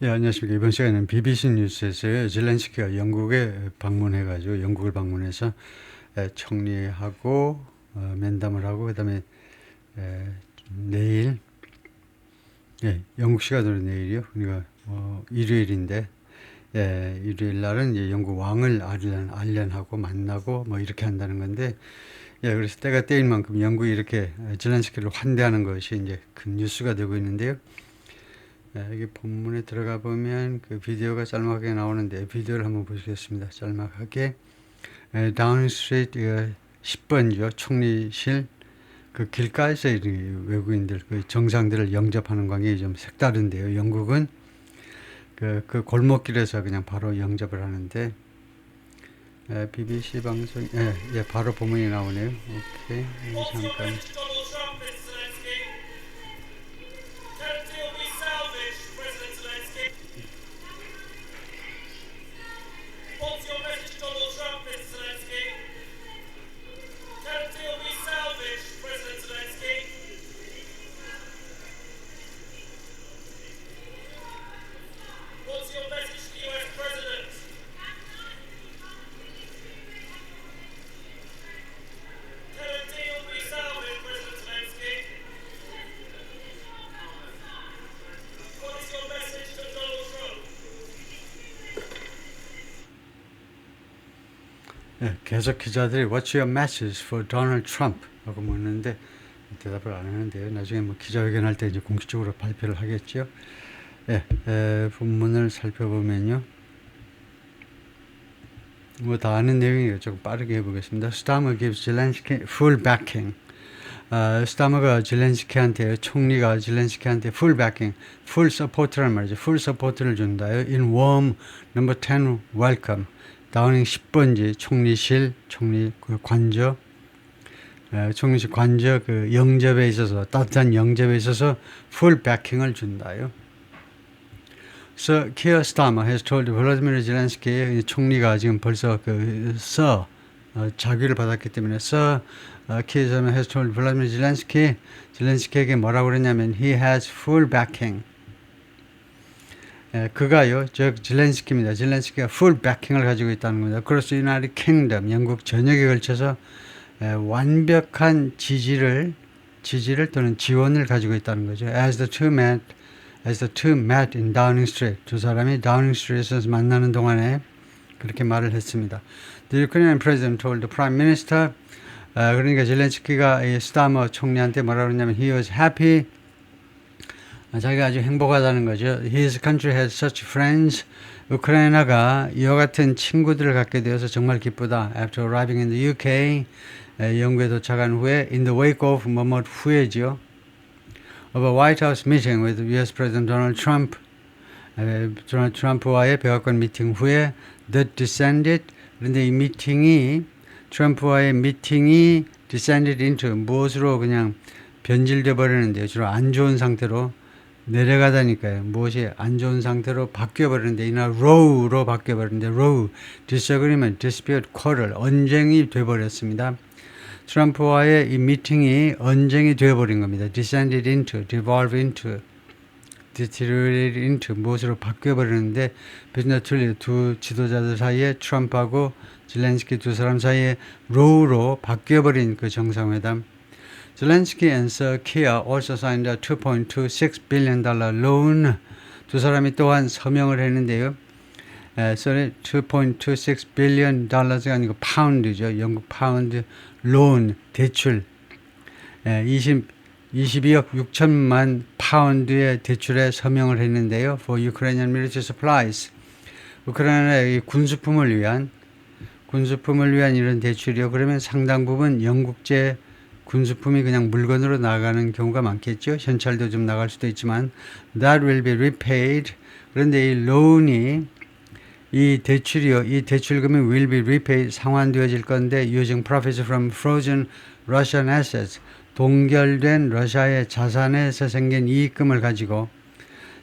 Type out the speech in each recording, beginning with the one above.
예, 안녕하십니까. 이번 시간에는 BBC 뉴스에서요. 젤렌스키가 영국에 방문해가지고 영국을 방문해서 총리하고 면담을 하고 그다음에 에, 내일 영국 시간으로 내일이요. 그러니까 일요일인데 일요일 날은 이제 영국 왕을 알련하고 만나고 뭐 이렇게 한다는 건데 그래서 때가 때인 만큼 영국이 이렇게 젤렌스키를 환대하는 것이 이제 큰 뉴스가 되고 있는데요. 여기 본문에 들어가 보면 그 비디오가 짤막하게 나오는데 비디오를 한번 보시겠습니다. 짤막하게 다우닝 스트리트 10번이죠. 총리실 그 길가에서 외국인들 그 정상들을 영접하는 광경이 좀 색다른데요. 영국은 그 골목길에서 그냥 바로 영접을 하는데 BBC 방송 바로 본문이 나오네요. 오케이 잠깐. What's your message to Donald Trump, Mr. Zelensky? Can a deal be salvaged, President Zelensky? What's your message to the US President? Can a deal be salvaged, President Zelensky? What is your message to Donald Trump? 계속 기자들이 What's your message for Donald Trump? 하고 묻는데 대답을 안 하는데요. 나중에 뭐 기자회견 할 때 이제 공식적으로 발표를 하겠죠. 본문을 살펴보면요. 뭐 다 아는 내용이에요. 조금 빠르게 해보겠습니다. Starmer gives Zelensky full backing. 스타머가 젤렌스키한테 총리가 젤렌스키한테 full backing, full support란 말이죠. full support를 준다요. In warm number 10 welcome. 다우닝 10번지 총리실 총리 그 관저 총리실 관저 그 영접에 있어서 따뜻한 영접에 있어서 full backing을 준다요. So Keir Starmer has told Volodymyr Zelensky 총리가 지금 벌써 자규를 받았기 때문에 Keir Starmer has told Volodymyr Zelensky 젤렌스키에게 뭐라고 그랬냐면 he has full backing. 그가요, 젤렌스키입니다. 젤렌스키가 full backing을 가지고 있다는 겁니다. 그래서 United Kingdom, 영국 전역에 걸쳐서 완벽한 지지를 또는 지원을 가지고 있다는 거죠. As the two met in Downing Street, 두 사람이 다우닝 스트리트에서 만나는 동안에 그렇게 말을 했습니다. The Ukrainian president told the prime minister, 그러니까 젤렌스키가 스타머 총리한테 뭐라고 그러냐면 he was happy. 자기가 아주 행복하다는 거죠. His country has such friends. 우크라이나가 이와 같은 친구들을 갖게 되어서 정말 기쁘다. After arriving in the UK, 영국에 도착한 후에 in the wake of 뭐뭐 후에죠. Of a White House meeting with US President Donald Trump. 도널드 트럼프와의 백악관 미팅 후에 that descended. 그런데 이 미팅이 트럼프와의 미팅이 descended into 무엇으로 그냥 변질돼 버리는데요. 주로 안 좋은 상태로 내려가다니까요. 무엇이 안 좋은 상태로 바뀌어버리는데 이나 row로 바뀌어버리는데 row, disagreement, dispute, quarrel, 언쟁이 돼버렸습니다. 트럼프와의 이 미팅이 언쟁이 되어버린 겁니다. descended into, devolve into, deteriorate into 무엇으로 바뀌어버리는데 배신자 두 지도자들 사이에 트럼프하고 젤렌스키 두 사람 사이에 row로 바뀌어버린 그 정상회담. Zelensky and Sir Keir also signed a $2.26 billion loan. 두 사람이 또한 서명을 했는데요. $2.26 billion가 아니고 파운드죠. 영국 파운드 loan 대출. 22억 6천만 파운드의 대출에 서명을 했는데요. For Ukrainian military supplies. 우크라이나의 군수품을 위한 이런 대출이요. 그러면 상당 부분 영국제 군수품이 그냥 물건으로 나가는 경우가 많겠죠. 현찰도 좀 나갈 수도 있지만 that will be repaid. 그런데 이 loan이 이 대출금이 will be repaid 상환되어질 건데 using profits from frozen Russian assets 동결된 러시아의 자산에서 생긴 이익금을 가지고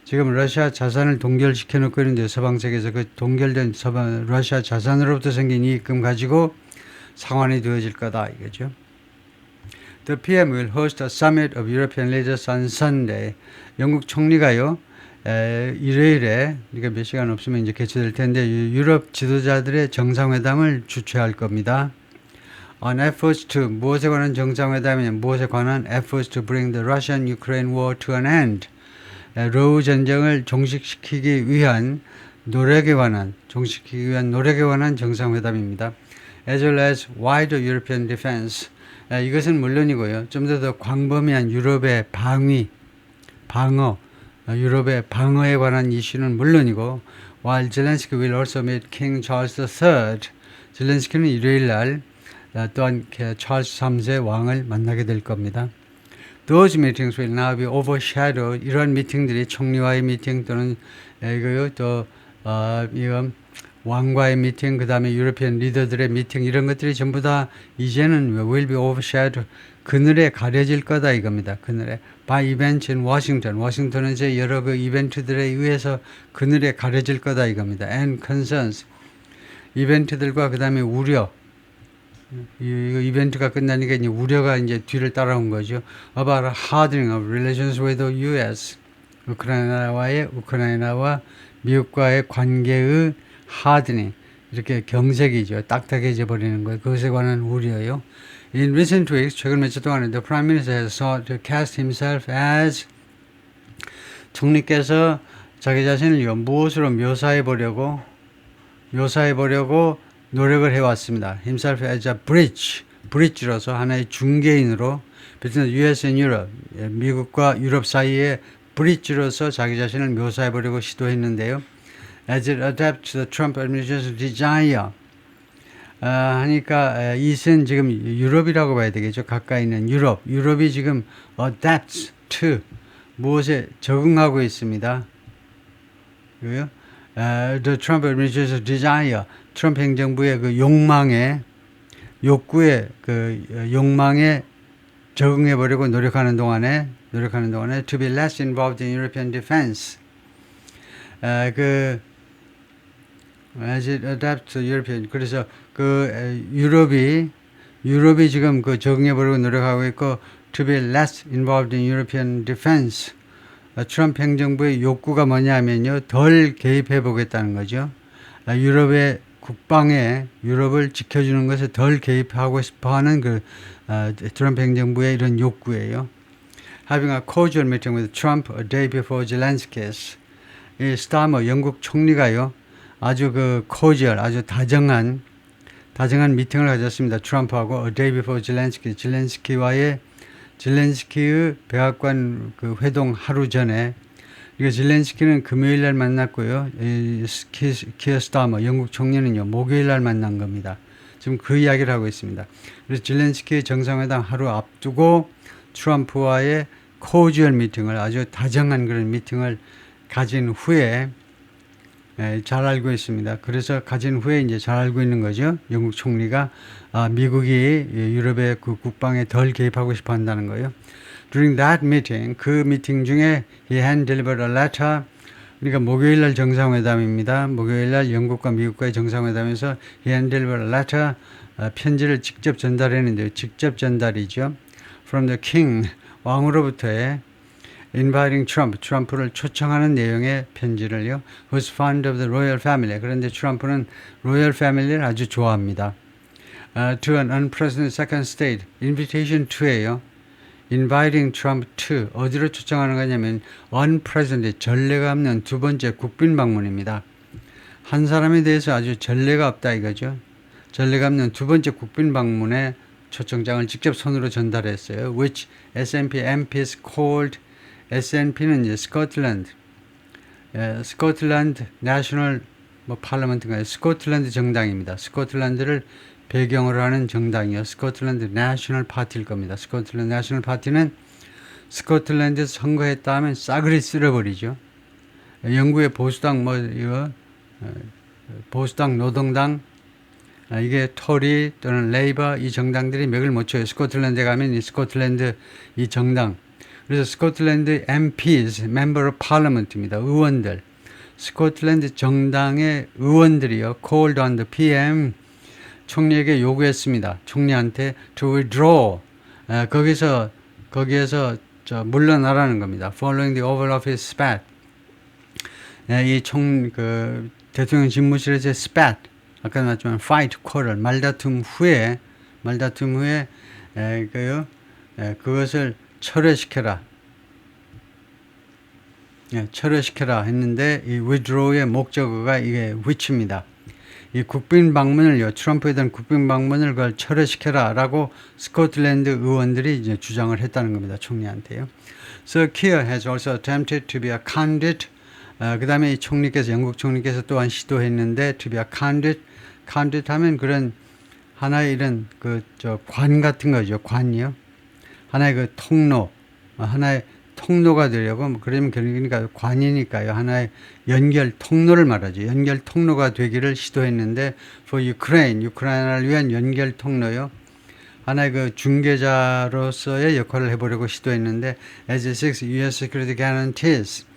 지금 러시아 자산을 동결시켜 놓고 있는데 서방 세계에서 그 동결된 러시아 자산으로부터 생긴 이익금 가지고 상환이 되어질 거다 이거죠. The PM will host a summit of European leaders on Sunday. 영국 총리가요, 일요일에 그러니까 몇 시간 없으면 이제 개최될 텐데 유럽 지도자들의 정상회담을 주최할 겁니다. On efforts to 무엇에 관한 정상회담이냐 무엇에 관한 efforts to bring the Russian-Ukraine war to an end. 러우 전쟁을 종식시키기 위한 노력에 관한 정상회담입니다. As well as wider European defense. 이것은 물론이고요. 좀 더 광범위한 유럽의 유럽의 방어에 관한 이슈는 물론이고, while Zelensky will also meet King Charles III. 젤렌스키는 일요일 날 또한 찰스 3세 왕을 만나게 될 겁니다. Those meetings will now be overshadowed. 이러한 미팅들이 총리와의 미팅 또는 이건 왕과의 미팅, 그 다음에 유로피언 리더들의 미팅 이런 것들이 전부 다 이제는 will be overshadowed. 그늘에 가려질 거다 이겁니다. 그늘에. By events in Washington. 워싱턴에서 여러 그 이벤트들에 의해서 그늘에 가려질 거다 이겁니다. And concerns. 이벤트들과 그 다음에 우려. 이 이벤트가 끝나니까 이제 우려가 이제 뒤를 따라온 거죠. About a hardening of relations with the U.S. 우크라이나와 미국과의 관계의 hardening. 이렇게 경색이죠. 딱딱해져 버리는 거예요. 그것에 관한 우려요. In recent weeks, 최근 며칠 동안에 the Prime Minister has sought to cast himself as 총리께서 자기 자신을 무엇으로 묘사해 보려고 노력을 해왔습니다. Himself as a bridge로서 하나의 중개인으로 between the U.S. and Europe, 미국과 유럽 사이의 bridge로서 자기 자신을 묘사해 보려고 시도했는데요. As it adapts to the Trump administration's desire. 하니까 이것은 지금 유럽이라고 봐야 되겠죠. 가까이 있는 유럽이 지금 adapts to 무엇에 적응하고 있습니다. 그리고요. The Trump administration's desire. 트럼프 행정부의 그 욕망에 적응해 보려고 노력하는 동안에 to be less involved in European defense. As it adapts to European. 그래서 유럽이 지금 적응해 보려고 노력하고 있고 to be less involved in European defense. 트럼프 행정부의 욕구가 뭐냐면요. 덜 개입해 보겠다는 거죠. 유럽의 국방에 유럽을 지켜주는 것에 덜 개입하고 싶어하는 트럼프 행정부의 이런 욕구예요. Having a cordial meeting with Trump a day before Zelensky's. 이 스타머 영국 총리가요. 아주 cordial, 아주 다정한 미팅을 가졌습니다. 트럼프하고 a day before 젤렌스키의 백악관 회동 하루 전에. 이거 젤렌스키는 금요일 날 만났고요. 키어 스타머 영국 총리는요 목요일 날 만난 겁니다. 지금 그 이야기를 하고 있습니다. 그래서 젤렌스키 정상회담 하루 앞두고 트럼프와의 코주얼 미팅을 아주 다정한 그런 미팅을 가진 후에 잘 알고 있습니다. 그래서 가진 후에 이제 잘 알고 있는 거죠. 영국 총리가 미국이 유럽의 국방에 덜 개입하고 싶어 한다는 거예요. During that meeting, 그 미팅 중에 he hand delivered a letter. 그러니까 목요일 날 정상회담입니다. 목요일 날 영국과 미국과의 정상회담에서 he hand delivered a letter. 편지를 직접 전달했는데요. 직접 전달이죠. From the king, 왕으로부터의 inviting Trump, 트럼프를 초청하는 내용의 편지를요. Who's fond of the royal family. 그런데 트럼프는 royal family를 아주 좋아합니다. To an unprecedented second state, invitation to예요. Inviting Trump to 어디로 초청하는 거냐면 unprecedented 전례가 없는 두 번째 국빈 방문입니다. 한 사람에 대해서 아주 전례가 없다 이거죠. 전례가 없는 두 번째 국빈 방문에 초청장을 직접 손으로 전달했어요. Which SNP MPs called SNP는 이제 스코틀랜드 내셔널 파르먼트인가요? 스코틀랜드 정당입니다. 스코틀랜드를 배경으로 하는 정당이요. 스코틀랜드 내셔널 파티일 겁니다. 스코틀랜드 내셔널 파티는 스코틀랜드에서 선거했다 하면 싸그리 쓸어버리죠. 영국의 보수당 보수당 노동당 이게 토리 또는 레이버 이 정당들이 맥을 못 쳐요. 스코틀랜드에 가면 이 스코틀랜드 이 정당 그래서 스코틀랜드 MPs, Member of Parliament입니다. 의원들. 스코틀랜드 정당의 의원들이요. Called on the PM 총리에게 요구했습니다. 총리한테 to withdraw. 거기에서 물러나라는 겁니다. Following the Oval Office spat. 그 대통령 집무실에서 spat, 아까 말했지만 fight, quarrel, 말다툼 후에 그것을 철회시켜라. 철회시켜라 했는데 이 withdraw의 목적어가 이게 which입니다. 이 국빈 방문을요, 트럼프에 대한 국빈 방문을 그걸 철회시켜라라고 스코틀랜드 의원들이 이제 주장을 했다는 겁니다. 총리한테요. Sir Keir has also attempted to be a conduit. 그 다음에 이 총리께서, 영국 총리께서 또한 시도했는데 to be a conduit. conduit 하면 그런 하나의 이런 관 같은 거죠. 관이요. 하나의 그 통로, 하나의 통로가 되려고, 그러면 그러니까 관이니까요. 하나의 연결 통로를 말하죠. 연결 통로가 되기를 시도했는데, for Ukraine, 우크라이나를 위한 연결 통로요. 하나의 그 중개자로서의 역할을 해보려고 시도했는데, as six U.S. security guarantees,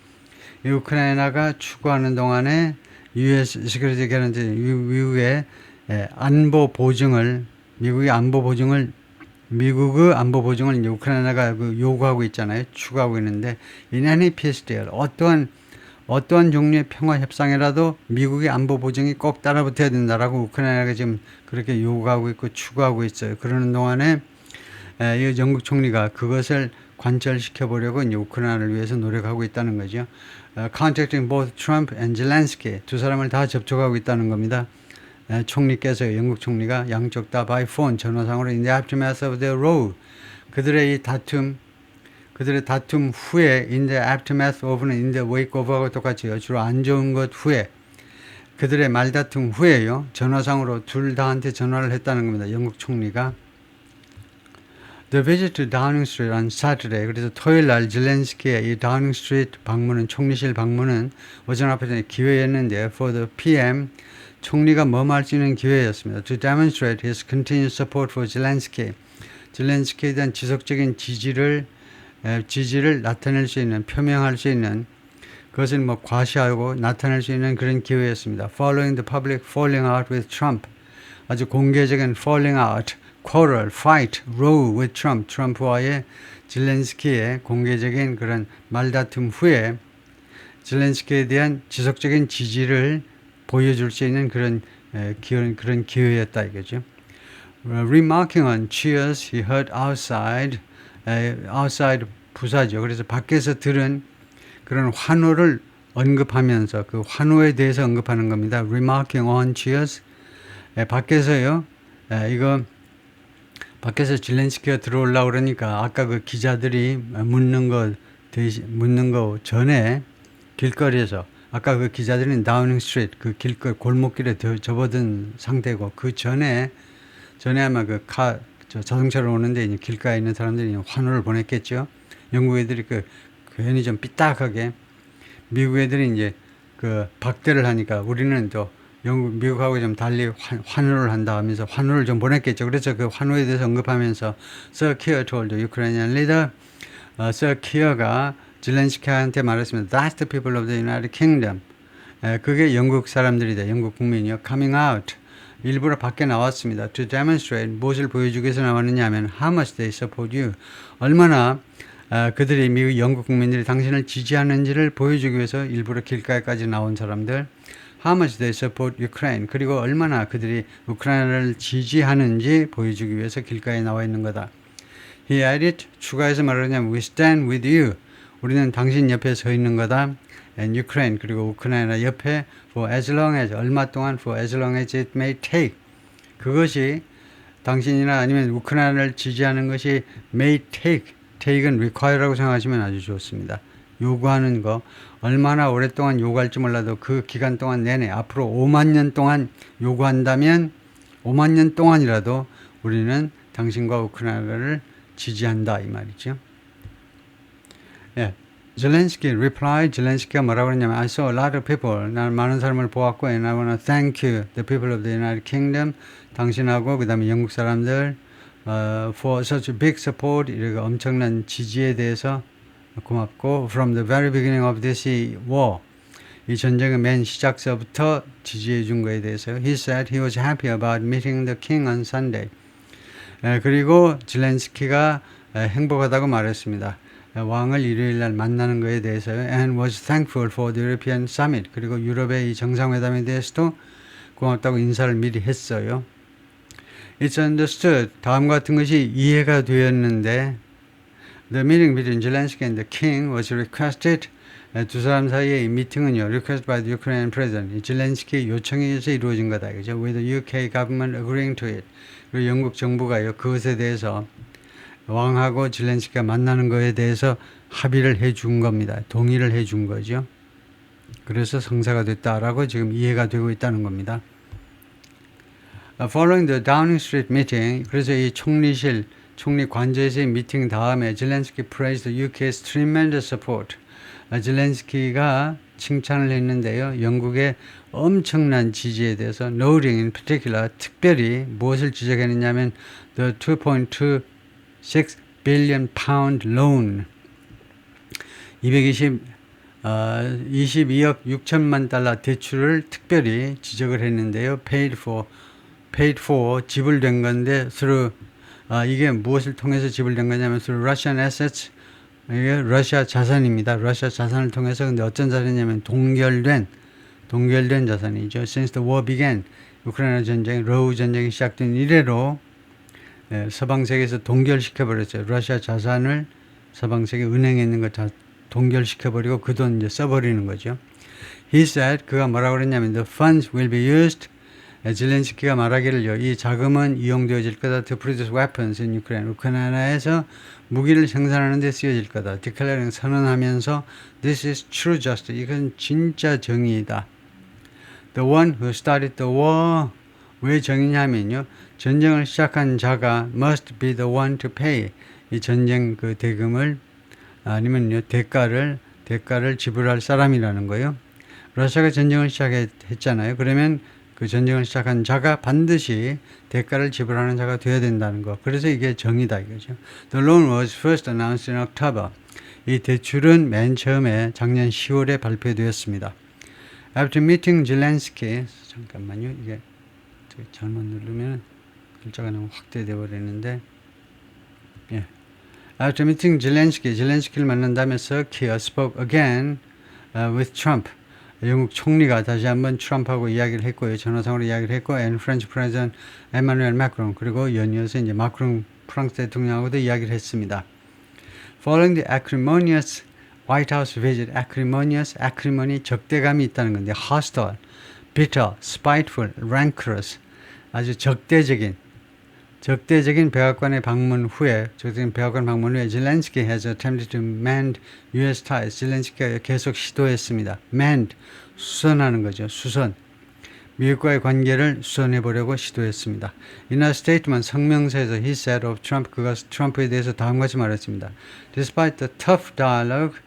우크라이나가 추구하는 동안에 U.S. security guarantee, 미국의 안보 보증을, 미국의 안보 보증을 이제 우크라이나가 요구하고 있잖아요. 추구하고 있는데, in any peace deal, 어떠한 종류의 평화 협상이라도 미국의 안보 보증이 꼭 따라붙어야 된다라고 우크라이나가 지금 그렇게 요구하고 있고 추구하고 있어요. 그러는 동안에 이 영국 총리가 그것을 관철시켜 보려고 이제 우크라이나를 위해서 노력하고 있다는 거죠. Contacting both Trump and Zelensky, 두 사람을 다 접촉하고 있다는 겁니다. 총리께서, 영국 총리가 양쪽 다 by phone, 전화상으로 in the aftermath of their row, 그들의 다툼 후에 in the aftermath of는 in the wake of하고 똑같이요. 주로 안 좋은 것 후에, 그들의 말다툼 후에요. 전화상으로 둘 다한테 전화를 했다는 겁니다. 영국 총리가. The visit to Downing Street on Saturday, 그래서 토요일 날 zelensky의 이 다우닝 스트리트 방문은, 총리실 방문은 오전 앞에 기회였는데 for the PM, 총리가 뭐할 수 있는 기회였습니다. To demonstrate his continued support for Zelensky, 젤렌스키에 대한 지속적인 지지를 나타낼 수 있는, 표명할 수 있는, 그것을 과시하고 나타낼 수 있는 그런 기회였습니다. Following the public falling out with Trump, 아주 공개적인 falling out, quarrel, fight, row with Trump, 트럼프와의 젤렌스키의 공개적인 그런 말다툼 후에 젤렌스키에 대한 지속적인 지지를 보여줄 수 있는 그런 기회였다 이거죠. Remarking on cheers he heard outside, outside 부사죠. 그래서 밖에서 들은 그런 환호를 언급하면서 그 환호에 대해서 언급하는 겁니다. Remarking on cheers. 밖에서요. 이거 밖에서 젤렌스키가 들어오려고 그러니까 아까 그 기자들이 묻는 거 전에 길거리에서, 아까 그 기자들은 다우닝 스트리트, 그 길거리 골목길에 접어든 상태고, 그 전에 아마 자동차로 오는데 이제 길가에 있는 사람들이 환호를 보냈겠죠. 영국 애들이 괜히 좀 삐딱하게, 미국 애들이 이제 박대를 하니까 우리는 또 미국하고 좀 달리 환호를 한다 하면서 환호를 좀 보냈겠죠. 그래서 그 환호에 대해서 언급하면서 Sir Keir told the Ukrainian leader, Sir Keir가 젤렌스키한테 말했습니다. That's the people of the United Kingdom. 그게 영국 사람들이다. 영국 국민이요. Coming out. 일부러 밖에 나왔습니다. To demonstrate. 무엇을 보여주기 위해서 나왔느냐 하면 How much they support you. 얼마나 그들이 미국 영국 국민들이 당신을 지지하는지를 보여주기 위해서 일부러 길가에까지 나온 사람들. How much they support Ukraine. 그리고 얼마나 그들이 우크라이나를 지지하는지 보여주기 위해서 길가에 나와 있는 거다. He added, 추가해서 말하냐면 We stand with you. 우리는 당신 옆에 서 있는 거다. And Ukraine, 그리고 우크라이나 옆에 for as long as, 얼마 동안 for as long as it may take. 그것이 당신이나 아니면 우크라이나를 지지하는 것이 may take. take은 require라고 생각하시면 아주 좋습니다. 요구하는 거, 얼마나 오랫동안 요구할지 몰라도 그 기간 동안 내내, 앞으로 5만 년 동안 요구한다면 5만 년 동안이라도 우리는 당신과 우크라이나를 지지한다 이 말이죠. 예, 젤렌스키 replied. 젤렌스키가 뭐라고 그러냐면 I saw a lot of people. 나는 많은 사람을 보았고 and I want to thank you, the people of the United Kingdom. 당신하고 그 다음에 영국 사람들 for such a big support. 이렇게 엄청난 지지에 대해서 고맙고 from the very beginning of this war. 이 전쟁의 맨 시작서부터 지지해 준 거에 대해서 He said he was happy about meeting the king on Sunday. 그리고 젤렌스키가 행복하다고 말했습니다. 왕을 일요일 날 만나는 것에 대해서요. And was thankful for the European Summit. 그리고 유럽의 이 정상회담에 대해서도 고맙다고 인사를 미리 했어요. It's understood. 다음 같은 것이 이해가 되었는데 The meeting between Zelensky and the king was requested. 두 사람 사이의 이 미팅은요, requested by the Ukrainian president. 이 젤렌스키의 요청에 의해서 이루어진 거다. 그죠? With the UK government agreeing to it. 그리고 영국 정부가요, 그것에 대해서 왕하고 젤렌스키가 만나는 것에 대해서 합의를 해 준 겁니다. 동의를 해 준 거죠. 그래서 성사가 됐다라고 지금 이해가 되고 있다는 겁니다. Following the Downing Street meeting, 그래서 이 총리 관저에서의 미팅 다음에 젤렌스키 praised the UK's tremendous support. 젤렌스키가 칭찬을 했는데요. 영국의 엄청난 지지에 대해서 noting in particular 특별히 무엇을 지적했느냐면 the 2.26 billion pound loan 22억 6천만 달러 대출을 특별히 지적을 했는데요. paid for 지불된 건데 through 이게 무엇을 통해서 지불된 거냐면 through Russian assets 이게 러시아 자산입니다. 러시아 자산을 통해서 근데 어떤 자산이냐면 동결된 자산이죠. Since the war began, 우크라이나 전쟁, 러우 전쟁이 시작된 이래로 서방 세계에서 동결시켜 버렸어요. 러시아 자산을 서방 세계 은행에 있는 거 다 동결시켜 버리고 그 돈 이제 써버리는 거죠. He said 그가 뭐라고 그랬냐면 the funds will be used. 젤렌스키가 말하기를요, 이 자금은 이용되어질 거다. To produce weapons in Ukraine. 우크라이나에서 무기를 생산하는 데 쓰여질 거다. Declaring 선언하면서 This is true justice. 이건 진짜 정의이다. The one who started the war. 왜 정의냐면요, 전쟁을 시작한 자가 must be the one to pay. 이 전쟁 그 대금을 아니면요 대가를 지불할 사람이라는 거예요. 러시아가 전쟁을 시작했잖아요. 그러면 그 전쟁을 시작한 자가 반드시 대가를 지불하는 자가 되어야 된다는 거. 그래서 이게 정의다 이거죠. The loan was first announced in October. 이 대출은 맨 처음에 작년 10월에 발표되었습니다. After meeting Zelensky, 잠깐만요. 이게 잘못 누르면 글자가 너무 확대되어 버리는데. 예. After meeting 젤렌스키를 만난 다음에서 Kier spoke again with Trump. 영국 총리가 다시 한번 트럼프하고 이야기를 했고요. 전화상으로 이야기를 했고, and French President Emmanuel Macron, 그리고 연이어서 이제 마크롱 프랑스 대통령하고도 이야기를 했습니다. Following the acrimonious White House visit, acrimony 적대감이 있다는 건데, hostile, bitter, spiteful, rancorous, 아주 적대적인 백악관 방문 후에 젤렌스키 has attempted to mend U.S. ties. 젤렌스키가 계속 시도했습니다. mend, 수선하는 거죠. 수선. 미국과의 관계를 수선해 보려고 시도했습니다. In a statement, 성명서에서 he said of Trump, 그가 트럼프에 대해서 다음같이 말했습니다. Despite the tough dialogue,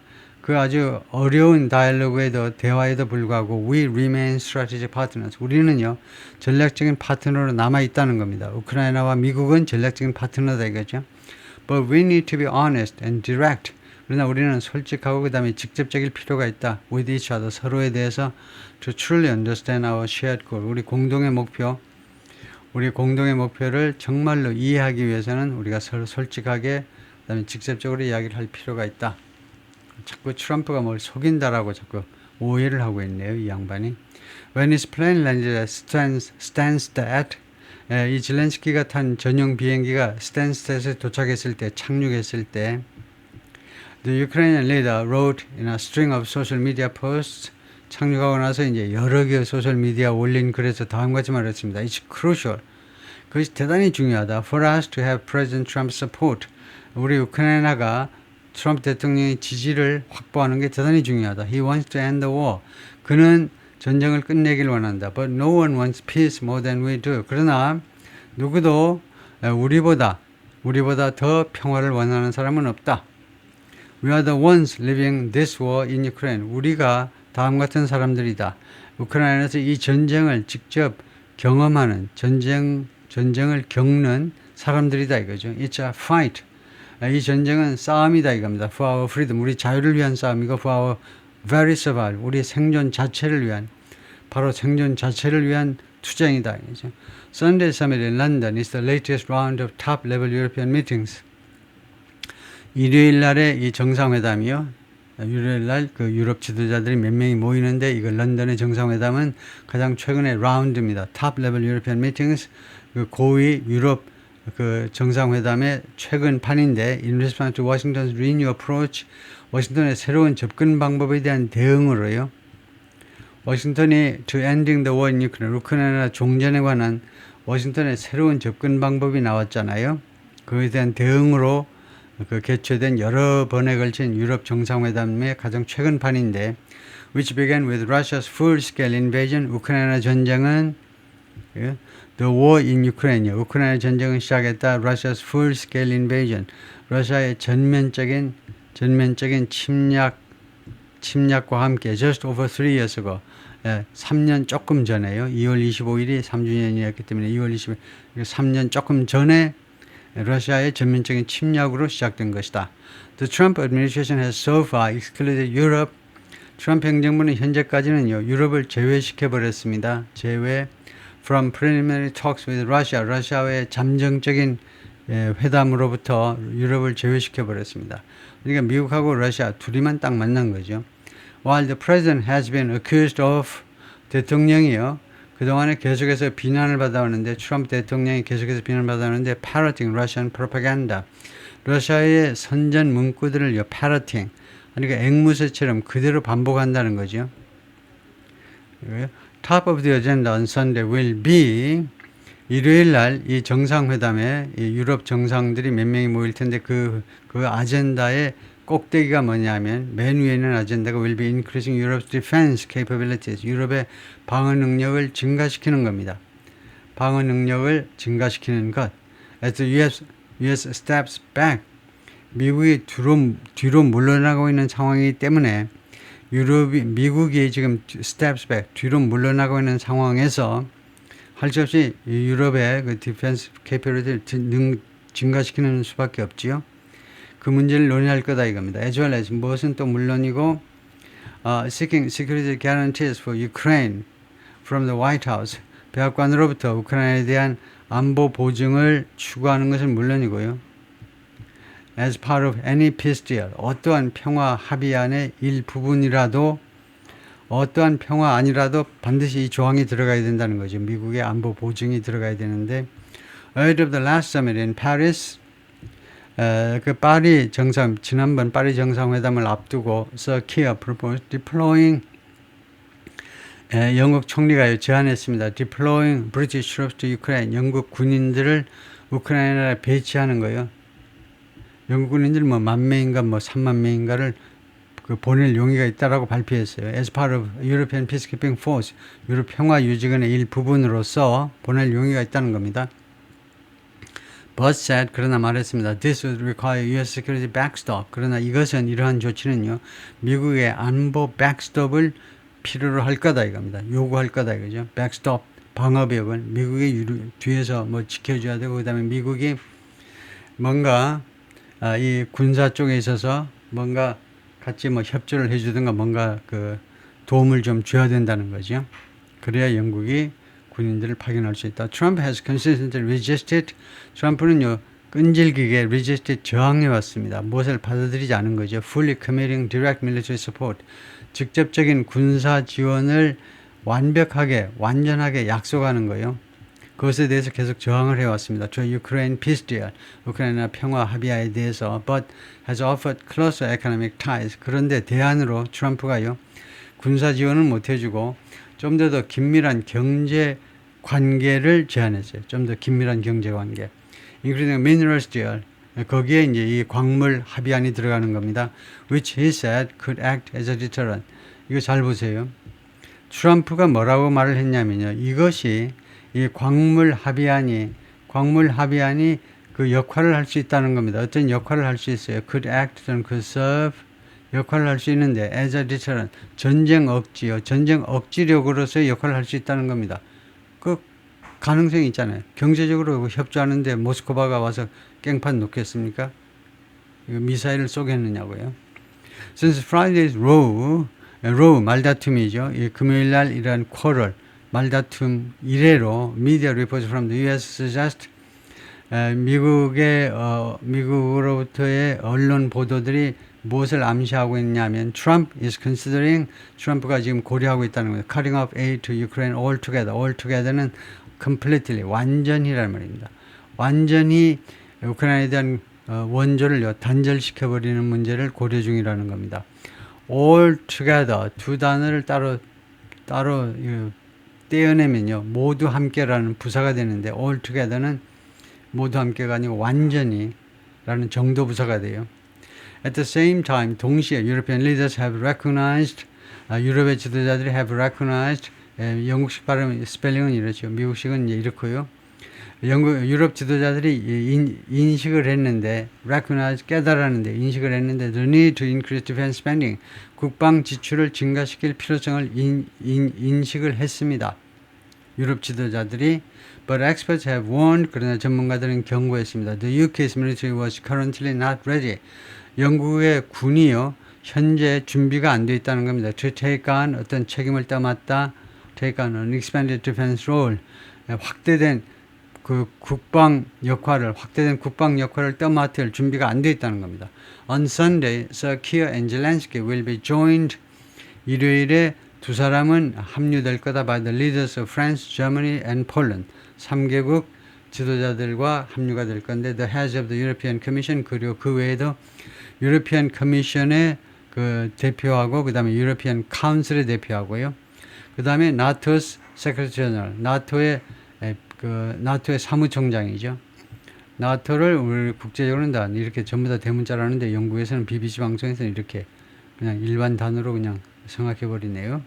그 아주 어려운 대화에도 불구하고 we remain strategic partners. 우리는요, 전략적인 파트너로 남아있다는 겁니다. 우크라이나와 미국은 전략적인 파트너다 이거죠. But we need to be honest and direct. 그러나 우리는 솔직하고 그 다음에 직접적일 필요가 있다. With each other. 서로에 대해서 to truly understand our shared goal. 우리 공동의 목표를 정말로 이해하기 위해서는 우리가 서로 솔직하게 그 다음에 직접적으로 이야기를 할 필요가 있다. 자꾸 트럼프가 뭘 속인다라고 자꾸 오해를 하고 있네요, 이 양반이. When his plane landed at Stansted, 이 젤렌스키가 탄 전용 비행기가 스탠스텟에 도착했을 때, 착륙했을 때, the Ukrainian leader wrote in a string of social media posts. 착륙하고 나서 이제 여러 개의 소셜 미디어 올린 글에서 다음같이 말했습니다. It's crucial. 그것이 대단히 중요하다. For us to have President Trump's support. 우리 우크라이나가 트럼프 대통령의 지지를 확보하는 게 대단히 중요하다. He wants to end the war. 그는 전쟁을 끝내길 원한다. But no one wants peace more than we do. 그러나 누구도 우리보다 더 평화를 원하는 사람은 없다. We are the ones living this war in Ukraine. 우리가 다음 같은 사람들이다. 우크라이나에서 이 전쟁을 직접 경험하는 전쟁을 겪는 사람들이다 이거죠. It's a fight. 이 전쟁은 싸움이다 이겁니다. For our freedom, 우리 자유를 위한 싸움이고 for our very survival, 우리 생존 자체를 위한 투쟁이다. 이거죠. Sunday Summit in London is the latest round of top-level European meetings. 일요일 날에 이 정상회담이요. 일요일 날 그 유럽 지도자들이 몇 명이 모이는데 이거 런던의 정상회담은 가장 최근의 라운드입니다. Top Level European Meetings 그 고위 유럽 그 정상회담의 최근 판인데 in response to Washington's renewed approach 워싱턴의 새로운 접근 방법에 대한 대응으로요. 워싱턴이 to ending the war in Ukraine 우크라이나 종전에 관한 워싱턴의 새로운 접근 방법이 나왔잖아요. 그에 대한 대응으로 그 개최된 여러 번에 걸친 유럽 정상회담의 가장 최근 판인데 which began with Russia's full-scale invasion 우크라이나 전쟁은 the war in Ukraine 우크라이나 전쟁을 시작했다 Russia's full-scale invasion 러시아의 전면적인 침략과 함께 just over 3 years ago 3년 조금 전에요. 2월 25일이 3주년이었기 때문에 2월 20일 3년 조금 전에 러시아의 전면적인 침략으로 시작된 것이다. The Trump administration has so far excluded Europe. 트럼프 행정부는 현재까지는요 유럽을 제외시켜 버렸습니다. 제외 from preliminary talks with Russia. 러시아와의 잠정적인 회담으로부터 유럽을 제외시켜 버렸습니다. 그러니까 미국하고 러시아 둘이만 딱 만난 거죠. While the president has been accused of 대통령이요. 그동안에 계속해서 비난을 받아오는데 트럼프 대통령이 계속해서 비난을 받아오는데 parroting Russian propaganda. 러시아의 선전 문구들을요. parroting. 그러니까 앵무새처럼 그대로 반복한다는 거죠. Top of the agenda on Sunday will be 일요일 날 이 정상회담에 이 유럽 정상들이 몇 명이 모일 텐데 그 아젠다의 꼭대기가 뭐냐면 맨 위에 있는 아젠다가 will be increasing Europe's defense capabilities. 유럽의 방어 능력을 증가시키는 겁니다. 방어 능력을 증가시키는 것. As the US steps back. 미국이 뒤로 물러나고 있는 상황이기 때문에 미국이 지금 steps back, 뒤로 물러나고 있는 상황에서 할 수 없이 유럽의 그 디펜스 캐퍼리티를 증가시키는 수밖에 없지요. 그 문제를 논의할 거다 이겁니다. As well as 무엇은 또 물론이고 seeking security guarantees for Ukraine from the White House. 백악관으로부터 우크라이나에 대한 안보 보증을 추구하는 것은 물론이고요. As part of any peace deal, 어떠한 평화 합의안의 일부분이라도 어떠한 평화 아니라도 반드시 이 조항이 들어가야 된다는 거죠. 미국의 안보 보증이 들어가야 되는데 ahead of the last summit in Paris 그 파리 정상 지난번 파리 정상회담을 앞두고 Sir Keir proposed deploying 영국 총리가 제안했습니다. Deploying British troops to Ukraine 영국 군인들을 우크라이나에 배치하는 거예요. 영국 군인들 뭐 10,000명인가 뭐 30,000명인가를 그 보낼 용의가 있다라고 발표했어요. As part of European Peacekeeping Force, 유럽 평화 유지군의 일부분으로서 보낼 용의가 있다는 겁니다. But said, 그러나 말했습니다. This would require U.S. security backstop. 그러나 이것은 이러한 조치는요, 미국의 안보 백스톱을 필요로 할 거다 이겁니다. 요구할 거다 이거죠. 백스톱 방어벽을 미국이 뒤에서 뭐 지켜줘야 되고 그다음에 미국이 뭔가 이 군사 쪽에 있어서 뭔가 같이 뭐 협조를 해주든가 뭔가 그 도움을 좀 줘야 된다는 거죠. 그래야 영국이 군인들을 파견할 수 있다. Trump has consistently resisted. 트럼프는요 끈질기게 resisted 저항해 왔습니다. 무엇을 받아들이지 않은 거죠. Fully committing direct military support. 직접적인 군사 지원을 완전하게 약속하는 거예요. 그것에 대해서 계속 저항을 해왔습니다. 저 Ukraine peace deal, 우크라이나 평화 합의안에 대해서 but has offered closer economic ties. 그런데 대안으로 트럼프가요 군사 지원을 못 해주고 좀 더 긴밀한 경제 관계를 제안했어요. 좀 더 긴밀한 경제 관계. including minerals deal. 거기에 이제 이 광물 합의안이 들어가는 겁니다. which he said could act as a deterrent. 이거 잘 보세요. 트럼프가 뭐라고 말을 했냐면요. 이것이 이 광물 합의안이 그 역할을 할 수 있다는 겁니다. 어떤 역할을 할 수 있어요. could act 또는 could serve 역할을 할 수 있는데 as a deterrent 전쟁 억지요. 전쟁 억지력으로서의 역할을 할 수 있다는 겁니다. 그 가능성이 있잖아요. 경제적으로 협조하는데 모스크바가 와서 깽판 놓겠습니까? 이거 미사일을 쏘겠느냐고요. Since Friday's row 말다툼이죠. 이 금요일 날 이러한 quarrel 말다툼 이래로 media reports from the U.S. suggest 미국으로부터의 언론 보도들이 무엇을 암시하고 있냐면 트럼프가 지금 고려하고 있다는 거예요. Cutting off aid to Ukraine altogether. altogether는 completely, 완전히라는 말입니다. 완전히 우크라이나에 대한 원조를 단절시켜버리는 문제를 고려 중이라는 겁니다. altogether 두 단어를 따로 떼어내면요, 모두 함께라는 부사가 되는데 altogether는 모두 함께가 아니고 완전히 라는 정도 부사가 돼요. At the same time, 동시에 European leaders have recognized, 유럽의 지도자들이 have recognized, 영국식 발음 스펠링은 이렇죠. 미국식은 이렇고요. 유럽 지도자들이 인식을 했는데, recognize, 깨달았는데, 인식을 했는데, the need to increase defense spending, 국방 지출을 증가시킬 필요성을 인식을 했습니다. 유럽 지도자들이, but experts have warned, 그러나 전문가들은 경고했습니다. The UK's military was currently not ready. 영국의 군이요, 현재 준비가 안 돼 있다는 겁니다. To take on 어떤 책임을 떠맡다, take on an expanded defense role, 확대된 국방 역할을 떠맡을 준비가 안 돼 있다는 겁니다. On Sunday, Sir Keir and Zelensky will be joined. 일요일에 두 사람은 합류될 거다 by the leaders of France, Germany and Poland. 3개국 지도자들과 합류가 될 건데 the heads of the European Commission 그리고 그 외에도 유로피안 커미션의 그 대표하고 그 다음에 유로피안 카운슬의 대표하고요. 그 다음에 나토스 세크레터리 제너럴, 나토의 사무총장이죠. 나토를 우리 국제적으로는 다 이렇게 전부 다 대문자로 하는데 영국에서는 BBC 방송에서는 이렇게 그냥 일반 단어로 그냥 생각해 버리네요.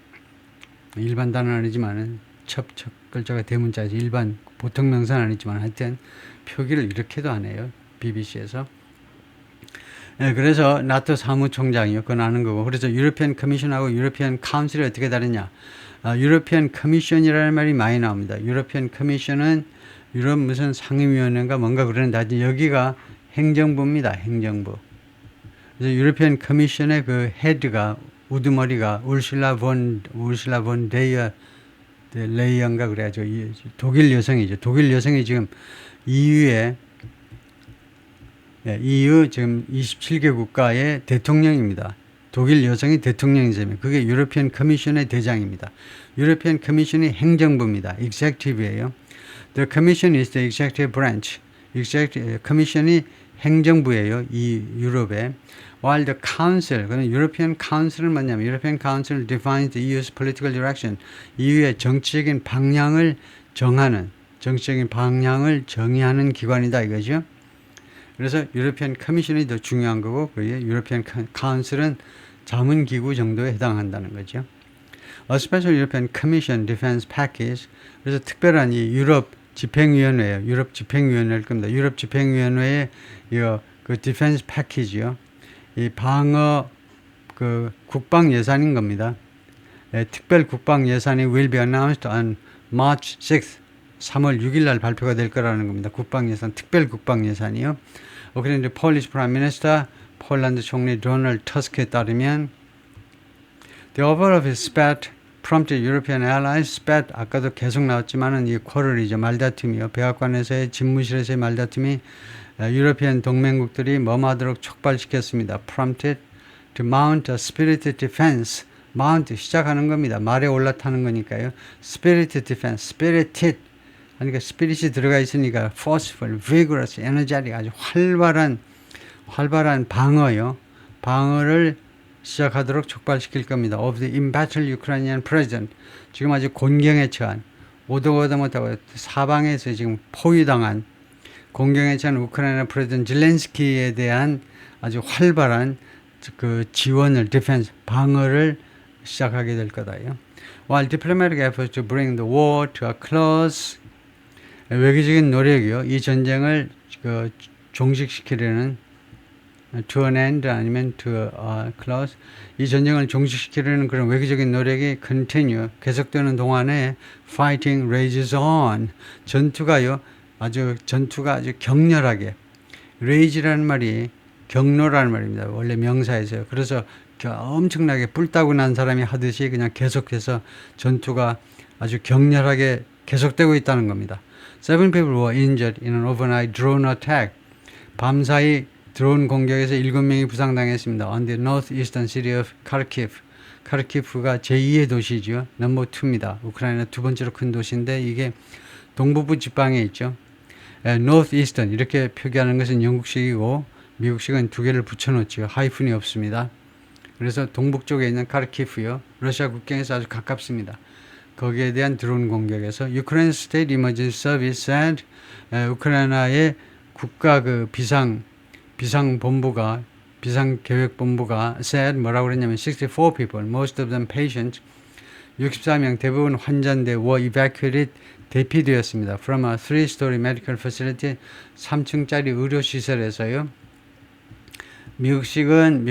일반 단어는 아니지만은 첫 글자가 대문자에서 일반 보통 명사는 아니지만 하여튼 표기를 이렇게도 안 해요. BBC에서. 네, 그래서 나토 사무총장이요. 그건 아는 거고. 그래서 유로피안 커미션하고 유로피안 카운슬이 어떻게 다르냐. 유로피안 커미션이라는 말이 많이 나옵니다. 유로피안 커미션은 유럽 무슨 상임위원회인가 뭔가 그러는데 여기가 행정부입니다. 행정부. 그래서 유로피안 커미션의 그 헤드가 우두머리가 울슐라 본 데이어 레이언가 그래야죠. 독일 여성이죠. 독일 여성이 지금 EU 지금 27개 국가의 대통령입니다. 독일 여성이 대통령이잖아요. 그게 유로피안 커미션의 대장입니다. 유로피안 커미션이 행정부입니다. executive예요. The commission is the executive branch. 커미션이 행정부예요. 이 유럽에. While the council, 그는 European Council은 뭐냐면 European Council defines the EU's political direction. EU의 정치적인 방향을 정의하는 기관이다 이거죠. 그래서 유로피안 커미션이 더 중요한 거고 유로피안 카운슬은 자문기구 정도에 해당한다는 거죠. A special European Commission Defense Package. 그래서 특별한 이 유럽 집행위원회예요. 유럽 집행위원회일 겁니다. 유럽 집행위원회의 그 디펜스 패키지요. 이 방어 그 국방 예산인 겁니다. 특별 국방 예산이 will be announced on March 6th. 3월 6일 날 발표가 될 거라는 겁니다. 국방 예산, 특별 국방 예산이요. 그런데 Polish Prime Minister, 폴란드 총리 도널드 터스크에 따르면 the offer of his spat prompted European allies, spat 아까도 계속 나왔지만은 이 quarrel이죠. 말다툼이요. 백악관에서의 집무실에서의 말다툼이 유로피안 동맹국들이 뭐하도록 촉발시켰습니다. prompted to mount a spirited defense. mount 시작하는 겁니다. 말에 올라타는 거니까요. spirited defense, spirited 그러니까 스피릿이 들어가 있으니까 forceful, vigorous, energetic 아주 활발한 방어요. 방어를 시작하도록 촉발시킬 겁니다. of the embattled Ukrainian president. 지금 아주 곤경에 처한 오도가도 못하고 사방에서 지금 포위당한 곤경에 처한 우크라이나 프레지던트 zelensky에 대한 아주 활발한 그 지원을 디펜스 방어를 시작하게 될 거다요. While diplomatic efforts to bring the war to a close 외교적인 노력이요. 이 전쟁을 그 종식시키려는 to an end 아니면 to a close 이 전쟁을 종식시키려는 그런 외교적인 노력이 continue 계속되는 동안에 fighting rages on 전투가 아주 격렬하게 rage라는 말이 경로라는 말입니다. 원래 명사에서요. 그래서 엄청나게 뿔따고 난 사람이 하듯이 그냥 계속해서 전투가 아주 격렬하게 계속되고 있다는 겁니다. Seven people were injured in an overnight drone attack. 밤사이 드론 공격에서 7명이 부상당했습니다. On the northeastern city of Kharkiv. 카르키프가 제2의 도시죠. 넘버 2입니다. 우크라이나 두 번째로 큰 도시인데 이게 동부부 지방에 있죠. northeastern 이렇게 표기하는 것은 영국식이고 미국식은 두 개를 붙여놓죠. 하이픈이 없습니다. 그래서 동북쪽에 있는 카르키프요. 러시아 국경에서 아주 가깝습니다. 거기에 대한 드론 공격에서 Ukraine State Emergency Service said 우크라이나의 국가 그 비상본부가 비상계획본부가 said 뭐라고 그랬냐면 64 people, most of them patients, 64명 대부분 환자인데 were evacuated 대피되었습니다. From a 3-story medical facility 3층짜리 의료시설에서요. 미국식은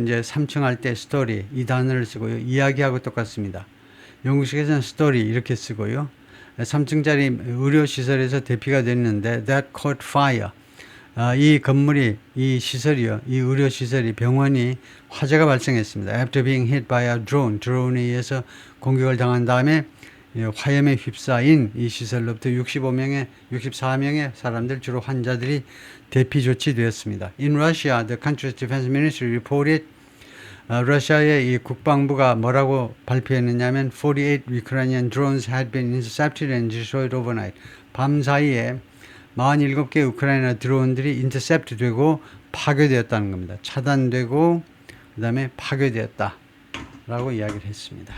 이제 3층 할 때 story 이 단어를 쓰고요. 이야기하고 똑같습니다. 영국식에서는 story 이렇게 쓰고요. 3층짜리 의료시설에서 대피가 됐는데 that caught fire. 이 건물이, 이 시설이요, 이 의료시설이, 병원이 화재가 발생했습니다. After being hit by a drone, 드론에 의해서 공격을 당한 다음에 화염에 휩싸인 이 시설로부터 64명의 사람들, 주로 환자들이 대피 조치되었습니다. In Russia, the country's defense ministry reported 러시아의 이 국방부가 뭐라고 발표했느냐면 48 Ukrainian drones had been intercepted and destroyed overnight. 밤 사이에 47개 우크라이나 드론들이 인터셉트 되고 파괴되었다는 겁니다. 차단되고 그 다음에 파괴되었다 라고 이야기를 했습니다.